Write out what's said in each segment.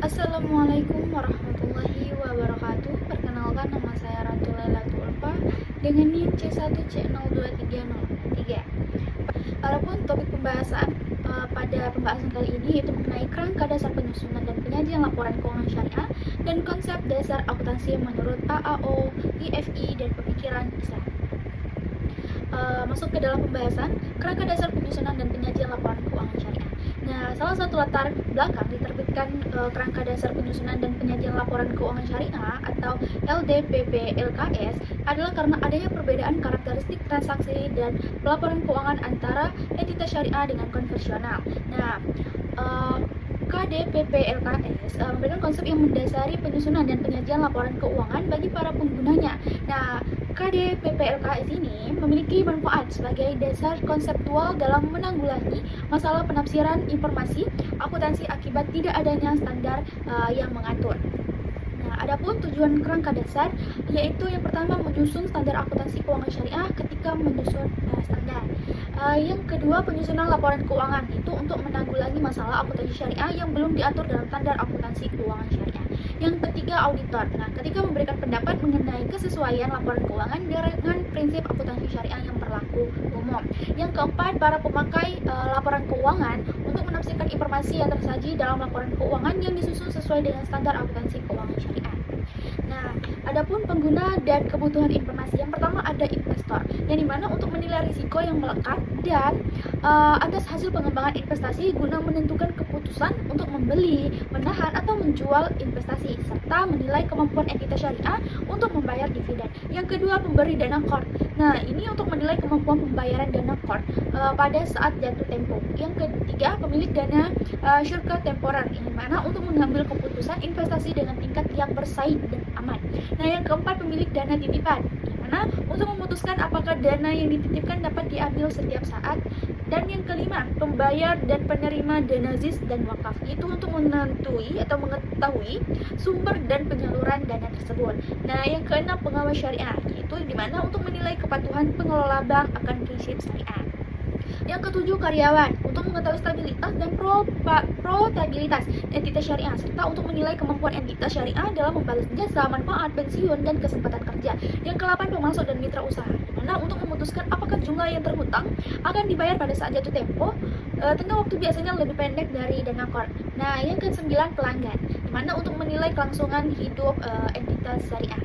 Assalamualaikum warahmatullahi wabarakatuh. Perkenalkan, nama saya Ratu Lailatul Ulfa dengan NIM C1C023043. Adapun topik pembahasan pada pembahasan kali ini yaitu mengenai kerangka dasar penyusunan dan penyajian laporan keuangan syariah dan konsep dasar akuntansi menurut AAO, IFI, dan pemikiran Islam. Masuk ke dalam pembahasan kerangka dasar penyusunan dan penyajian laporan keuangan syariah. Nah, salah satu latar belakang diterbitkan kerangka dasar penyusunan dan penyajian laporan keuangan syariah atau LDPP/LKS adalah karena adanya perbedaan karakteristik transaksi dan pelaporan keuangan antara entitas syariah dengan konvensional. Nah, KDPP/LKS memberikan konsep yang mendasari penyusunan dan penyajian laporan keuangan bagi para penggunanya. Nah, KDPP/LKS ini memiliki manfaat sebagai dasar konseptual dalam menanggulangi masalah penafsiran informasi akuntansi akibat tidak adanya standar yang mengatur. Nah, adapun tujuan kerangka dasar yaitu yang pertama menyusun standar akuntansi keuangan syariah ketika menyusun standar. Yang kedua, penyusunan laporan keuangan itu untuk menanggulangi masalah akuntansi syariah yang belum diatur dalam standar akuntansi keuangan syariah. Yang ketiga, auditor. Nah, ketika memberikan pendapat mengenai kesesuaian laporan keuangan dengan prinsip akuntansi syariah yang berlaku umum. Yang keempat, para pemakai laporan keuangan untuk menafsirkan informasi yang tersaji dalam laporan keuangan yang disusun sesuai dengan standar akuntansi keuangan syariah. Nah, adapun pengguna dan kebutuhan informasi, yang pertama ada investor, yang dimana untuk menilai risiko yang melekat dan atas hasil pengembangan investasi guna menentukan keputusan untuk membeli, menahan atau menjual investasi, serta menilai kemampuan entitas syariah untuk membayar dividen. Yang kedua, pemberi dana core. Nah, ini untuk menilai kemampuan pembayaran dana core pada saat jatuh tempo. Yang ketiga, pemilik dana syurga temporer, yang dimana untuk mengambil keputusan investasi dengan tingkat yang bersaing dan aman. Nah, yang keempat, pemilik dana titipan, yang mana untuk memutuskan apakah dana yang dititipkan dapat diambil setiap saat. Dan yang kelima, pembayar dan penerima dana ZIS dan wakaf, itu untuk menentukan atau mengetahui sumber dan penyaluran dana tersebut. Nah, yang keenam, pengawas syariah, yaitu dimana untuk menilai kepatuhan pengelola bank akan prinsip syariah. Yang ketujuh, karyawan, untuk mengetahui stabilitas dan profitabilitas entitas syariah, serta untuk menilai kemampuan entitas syariah dalam membalas jasa, manfaat, pensiun, dan kesempatan kerja. Yang kedelapan, pemasok dan mitra usaha, dimana untuk memutuskan apakah jumlah yang terhutang akan dibayar pada saat jatuh tempo, tengah waktu biasanya lebih pendek dari dana core. Nah, yang kesembilan, pelanggan, dimana untuk menilai kelangsungan hidup entitas syariah.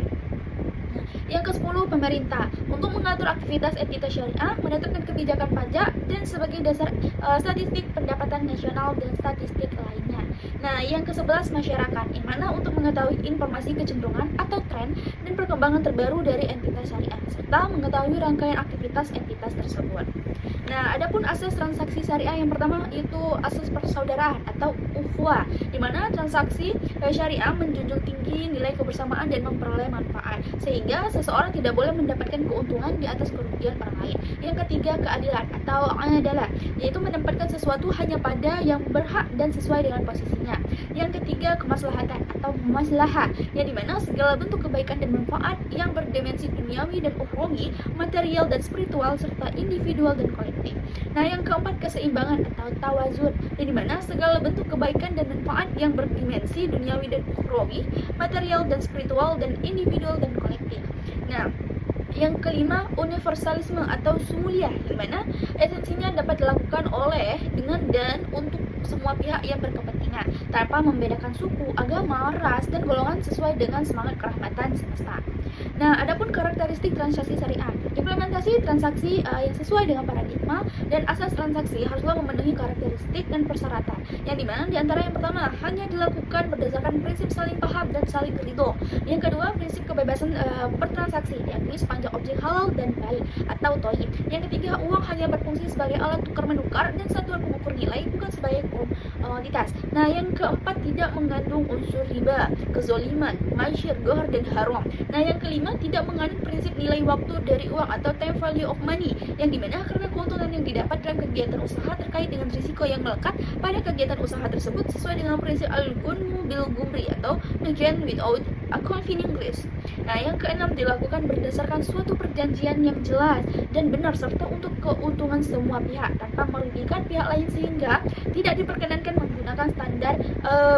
Yang ke-10, pemerintah, untuk mengatur aktivitas entitas syariah, menentukan kebijakan pajak, dan sebagai dasar statistik pendapatan nasional dan statistik lainnya. Nah, yang ke-11, masyarakat, yang mana untuk mengetahui informasi kecenderungan atau tren dan perkembangan terbaru dari entitas syariah, serta mengetahui rangkaian aktivitas entitas tersebut. Nah, adapun asas transaksi syariah, yang pertama itu asas persaudaraan atau ukhuwah, di mana transaksi syariah menjunjung tinggi nilai kebersamaan dan memperoleh manfaat, sehingga seseorang tidak boleh mendapatkan keuntungan di atas kerugian orang lain. Yang ketiga, keadilan atau adalah, yaitu menempatkan sesuatu hanya pada yang berhak dan sesuai dengan posisinya. Yang ketiga, kemaslahatan atau maslahah, yang dimana segala bentuk kebaikan dan manfaat yang berdimensi duniawi dan ukhrawi, material dan spiritual, serta individual dan kolektif. Nah, yang keempat, keseimbangan atau tawazun, yang dimana segala bentuk kebaikan dan manfaat yang berdimensi duniawi dan ukhrawi, material dan spiritual, dan individual dan kolektif. Nah, yang kelima, universalisme atau sumuliyah, di mana esensinya dapat dilakukan oleh, dengan, dan untuk semua pihak yang berkepentingan tanpa membedakan suku, agama, ras, dan golongan sesuai dengan semangat kerahmatan semesta. Nah, adapun karakteristik transaksi syariah, implementasi transaksi yang sesuai dengan paradigma dan asas transaksi haruslah memenuhi karakteristik dan persyaratan, yang dimana diantara yang pertama, hanya dilakukan berdasarkan prinsip saling paham dan saling ridho. Yang kedua, prinsip kebebasan bertransaksi, yakni sepanjang objek halal dan baik atau thayyib. Yang ketiga, uang hanya berfungsi sebagai alat tukar menukar dan satuan pengukur nilai, bukan sebagai komoditas. Nah, yang keempat, tidak mengandung unsur riba, kezoliman, masyir, gohar, dan haram. Nah, yang kelima, tidak mengandung prinsip nilai waktu dari uang atau time value of money, yang dimana karena keuntungan yang didapat dalam kegiatan usaha terkait dengan risiko yang melekat pada kegiatan usaha tersebut sesuai dengan prinsip al-gunmu bil gumri atau the gain without a confining risk. Nah, yang keenam, dilakukan berdasarkan suatu perjanjian yang jelas dan benar serta untuk keuntungan semua pihak tanpa merugikan pihak lain, sehingga tidak diperkenankan menggunakan standar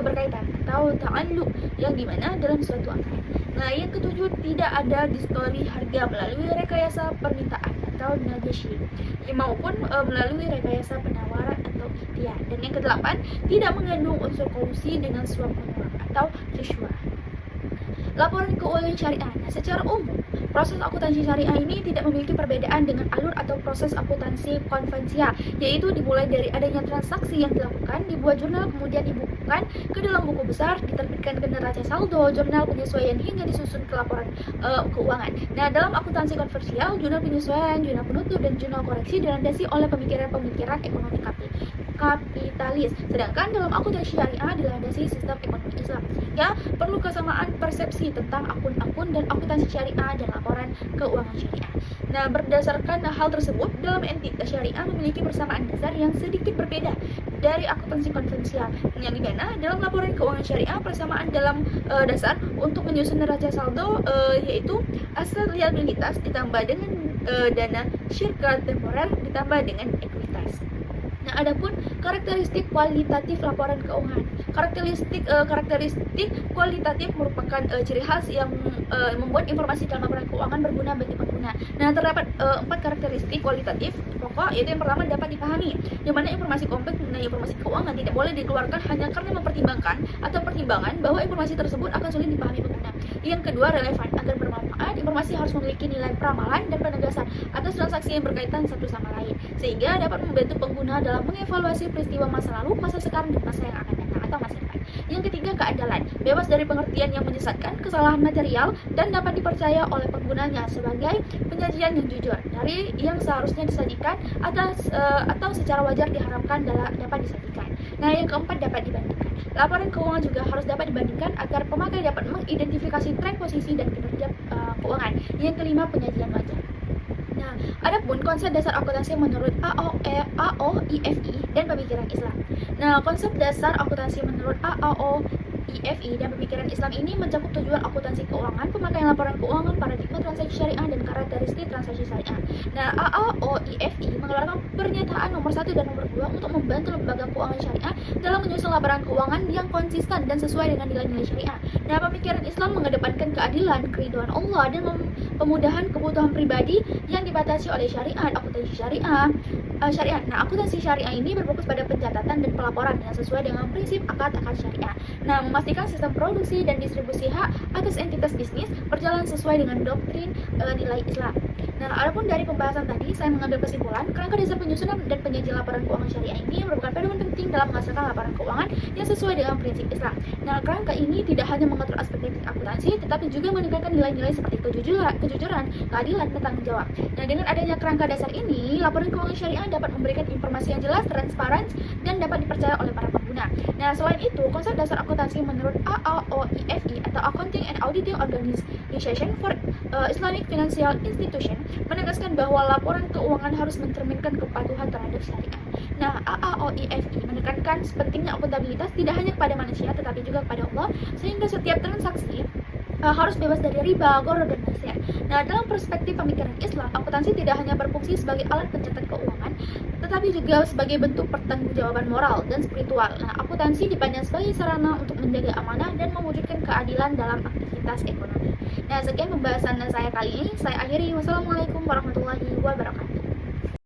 berkaitan atau ta'alluq yang dimana dalam suatu angka. Nah, yang ketujuh, tidak ada distori harga melalui rekayasa permintaan atau negotiation maupun melalui rekayasa penawaran atau ikhtiar. Dan yang kedelapan, tidak mengandung unsur kolusi dengan suap menyuap atau rishwah. Laporan keuangan syariah. Nah, secara umum, proses akuntansi syariah ini tidak memiliki perbedaan dengan alur atau proses akuntansi konvensional, yaitu dimulai dari adanya transaksi yang dilakukan, dibuat jurnal, kemudian dibukukan ke dalam buku besar, diterbitkan ke neraca saldo, jurnal penyesuaian hingga disusun ke laporan keuangan. Nah, dalam akuntansi konvensional, jurnal penyesuaian, jurnal penutup, dan jurnal koreksi dilandasi oleh pemikiran-pemikiran ekonomi kapitalis. Sedangkan dalam akuntansi syariah dilandasi sistem ekonomi Islam. Ya, perlu kesamaan persepsi tentang akun-akun dan akuntansi syariah dan laporan keuangan syariah. Nah, berdasarkan hal tersebut, dalam entitas syariah memiliki persamaan dasar yang sedikit berbeda dari akuntansi konvensional, yang dimana dalam laporan keuangan syariah persamaan dalam dasar untuk menyusun neraca saldo yaitu aset liabilitas ditambah dengan dana syirkat temporer ditambah dengan ekuitas. Nah, adapun karakteristik kualitatif laporan keuangan. Karakteristik kualitatif merupakan ciri khas yang membuat informasi dalam laporan keuangan berguna bagi pengguna. Nah, terdapat 4 karakteristik kualitatif pokok, yaitu yang pertama, dapat dipahami, di mana informasi kompleks mengenai informasi keuangan tidak boleh dikeluarkan hanya karena mempertimbangkan atau pertimbangan bahwa informasi tersebut akan sulit dipahami pengguna. Yang kedua, relevan, agar bermanfaat. Informasi harus memiliki nilai peramalan dan penegasan atas transaksi yang berkaitan satu sama lain, sehingga dapat membantu pengguna dalam mengevaluasi peristiwa masa lalu, masa sekarang, dan masa yang akan datang atau masa depan. Yang ketiga, keadilan, bebas dari pengertian yang menyesatkan, kesalahan material, dan dapat dipercaya oleh penggunanya sebagai penyajian yang jujur dari yang seharusnya disajikan atau secara wajar diharapkan dapat disajikan. Nah, yang keempat, dapat dibandingkan. Laporan keuangan juga harus dapat dibandingkan agar pemakai dapat mengidentifikasi tren posisi dan kinerja keuangan. Yang kelima, penyajian wajar. Nah, adapun konsep dasar akuntansi menurut AOIFI dan pemikiran Islam. Nah, konsep dasar akuntansi menurut AOIFI dan pemikiran Islam ini mencakup tujuan akuntansi keuangan, pemakaian laporan keuangan, paradigma transaksi syariah, dan karakteristik transaksi syariah. Nah, AOIFI mengeluarkan pernyataan nomor 1 dan nomor 2 untuk membantu lembaga keuangan syariah dalam menyusun laporan keuangan yang konsisten dan sesuai dengan nilai-nilai syariah. Nah, pemikiran Islam mengedepankan keadilan, keridhaan Allah, dan pemudahan kebutuhan pribadi yang dibatasi oleh syariat. Akuntansi syariah. Nah, akuntansi syariah ini berfokus pada pencatatan dan pelaporan yang sesuai dengan prinsip akad syariah. Nah, memastikan sistem produksi dan distribusi hak atas entitas bisnis berjalan sesuai dengan doktrin nilai Islam. Nah, adapun dari pembahasan tadi, saya mengambil kesimpulan kerangka dasar penyusunan dan penyajian laporan keuangan syariah ini merupakan pedoman penting dalam menghasilkan laporan keuangan yang sesuai dengan prinsip Islam. Nah, kerangka ini tidak hanya mengatur aspek teknik akuntansi, tetapi juga menekankan nilai-nilai seperti kejujuran, keadilan, dan tanggung jawab. Nah, dengan adanya kerangka dasar ini, laporan keuangan syariah dapat memberikan informasi yang jelas, transparan, dan dapat dipercaya oleh para pengguna. Nah, selain itu, konsep dasar akuntansi menurut AOIFI atau Accounting and Auditing Organization for Islamic Financial Institution menegaskan bahwa laporan keuangan harus mencerminkan kepatuhan terhadap syariah. Nah, AOIFI menekankan pentingnya akuntabilitas tidak hanya kepada manusia tetapi juga kepada Allah, sehingga setiap transaksi harus bebas dari riba, gharar, dan maksiat. Nah, dalam perspektif pemikiran Islam, akuntansi tidak hanya berfungsi sebagai alat pencatat keuangan, tetapi juga sebagai bentuk pertanggungjawaban moral dan spiritual. Nah, akuntansi dipandang sebagai sarana untuk menjaga amanah dan mewujudkan keadilan dalam aktivitas ekonomi. Nah, sekian pembahasan saya kali ini. Saya akhiri. Wassalamualaikum warahmatullahi wabarakatuh.